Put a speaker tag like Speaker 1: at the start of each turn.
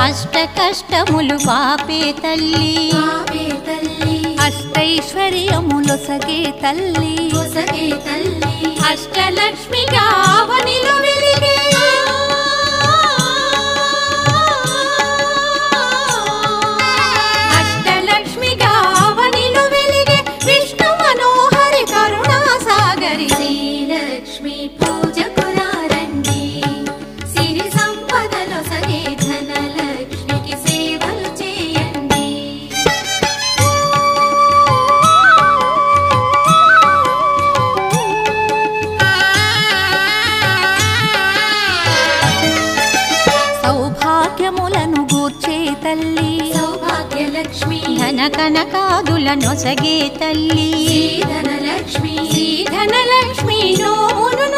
Speaker 1: అష్ట కష్టములు పాపే తల్లి అష్టైశ్వర్యములొసగే తల్లి అష్టలక్ష్మిగా అవనిలో వెలిగే అష్టలక్ష్మిగా అవనిలో వెలిగే విష్ణు మనోహరి కరుణా సాగరి
Speaker 2: శ్రీలక్ష్మి పూజకు రండి సిరి సంపదలో సగే ధనలక్ష్మికి సేవలు చేయండి
Speaker 1: సౌభాగ్యములను గూర్చే తల్లి
Speaker 2: సౌభాగ్యలక్ష్మి
Speaker 1: ధన కనకాదులనొసగే తల్లి
Speaker 2: ధనలక్ష్మి
Speaker 1: ధనలక్ష్మి నోమును